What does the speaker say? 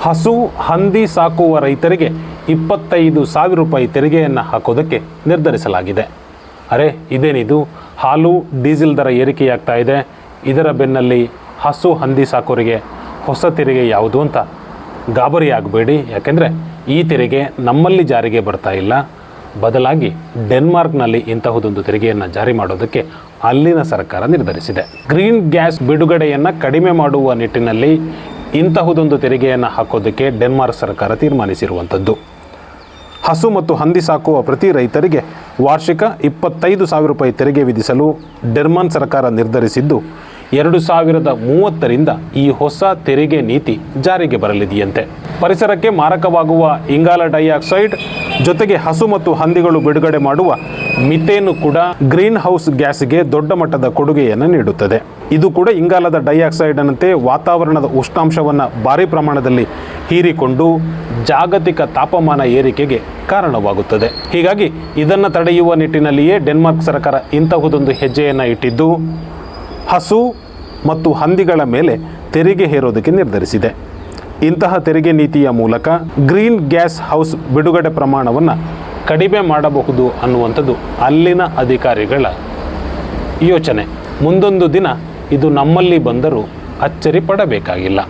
ಹಸು ಹಂದಿ ಸಾಕುವ ರೈತರಿಗೆ 25,000 ರೂಪಾಯಿ ತೆರಿಗೆಯನ್ನು ಹಾಕೋದಕ್ಕೆ ನಿರ್ಧರಿಸಲಾಗಿದೆ. ಅರೆ ಇದೇನಿದು, ಹಾಲು ಡೀಸೆಲ್ ದರ ಏರಿಕೆಯಾಗ್ತಾ ಇದೆ, ಇದರ ಬೆನ್ನಲ್ಲಿ ಹಸು ಹಂದಿ ಸಾಕೋರಿಗೆ ಹೊಸ ತೆರಿಗೆ ಯಾವುದು ಅಂತ ಗಾಬರಿ ಆಗಬೇಡಿ. ಯಾಕೆಂದರೆ ಈ ತೆರಿಗೆ ನಮ್ಮಲ್ಲಿ ಜಾರಿಗೆ ಬರ್ತಾ ಇಲ್ಲ, ಬದಲಾಗಿ ಡೆನ್ಮಾರ್ಕ್ನಲ್ಲಿ ಇಂತಹದೊಂದು ತೆರಿಗೆಯನ್ನು ಜಾರಿ ಮಾಡೋದಕ್ಕೆ ಅಲ್ಲಿನ ಸರ್ಕಾರ ನಿರ್ಧರಿಸಿದೆ. ಗ್ರೀನ್ ಗ್ಯಾಸ್ ಬಿಡುಗಡೆಯನ್ನು ಕಡಿಮೆ ಮಾಡುವ ನಿಟ್ಟಿನಲ್ಲಿ ಇಂತಹದೊಂದು ತೆರಿಗೆಯನ್ನು ಹಾಕೋದಕ್ಕೆ ಡೆನ್ಮಾರ್ಕ್ ಸರ್ಕಾರ ತೀರ್ಮಾನಿಸಿರುವಂಥದ್ದು. ಹಸು ಮತ್ತು ಹಂದಿ ಸಾಕುವ ಪ್ರತಿ ರೈತರಿಗೆ ವಾರ್ಷಿಕ 25,000 ರೂಪಾಯಿ ತೆರಿಗೆ ವಿಧಿಸಲು ಡೆನ್ಮಾರ್ಕ್ ಸರ್ಕಾರ ನಿರ್ಧರಿಸಿದ್ದು 2030ರಿಂದ ಈ ಹೊಸ ತೆರಿಗೆ ನೀತಿ ಜಾರಿಗೆ ಬರಲಿದೆಯಂತೆ. ಪರಿಸರಕ್ಕೆ ಮಾರಕವಾಗುವ ಇಂಗಾಲ ಡೈಆಕ್ಸೈಡ್ ಜೊತೆಗೆ ಹಸು ಮತ್ತು ಹಂದಿಗಳು ಬಿಡುಗಡೆ ಮಾಡುವ ಮಿಥೇನು ಕೂಡ ಗ್ರೀನ್ ಹೌಸ್ ಗ್ಯಾಸ್ಗೆ ದೊಡ್ಡ ಮಟ್ಟದ ಕೊಡುಗೆಯನ್ನು ನೀಡುತ್ತದೆ. ಇದು ಕೂಡ ಇಂಗಾಲದ ಡೈಆಕ್ಸೈಡ್ ಅನ್ನಂತೆ ವಾತಾವರಣದ ಉಷ್ಣಾಂಶವನ್ನು ಭಾರಿ ಪ್ರಮಾಣದಲ್ಲಿ ಹೀರಿಕೊಂಡು ಜಾಗತಿಕ ತಾಪಮಾನ ಏರಿಕೆಗೆ ಕಾರಣವಾಗುತ್ತದೆ. ಹೀಗಾಗಿ ಇದನ್ನು ತಡೆಯುವ ನಿಟ್ಟಿನಲ್ಲಿಯೇ ಡೆನ್ಮಾರ್ಕ್ ಸರ್ಕಾರ ಇಂತಹದೊಂದು ಹೆಜ್ಜೆಯನ್ನು ಇಟ್ಟಿದ್ದು ಹಸು ಮತ್ತು ಹಂದಿಗಳ ಮೇಲೆ ತೆರಿಗೆ ಹೇರೋದಕ್ಕೆ ನಿರ್ಧರಿಸಿದೆ. ಇಂತಹ ತೆರಿಗೆ ನೀತಿಯ ಮೂಲಕ ಗ್ರೀನ್ ಗ್ಯಾಸ್ ಹೌಸ್ ಬಿಡುಗಡೆ ಪ್ರಮಾಣವನ್ನು ಕಡಿಮೆ ಮಾಡಬಹುದು ಅನ್ನುವಂಥದ್ದು ಅಲ್ಲಿನ ಅಧಿಕಾರಿಗಳ ಯೋಚನೆ. ಮುಂದೊಂದು ದಿನ ಇದು ನಮ್ಮಲ್ಲಿ ಬಂದರೂ ಅಚ್ಚರಿ ಪಡಬೇಕಾಗಿಲ್ಲ.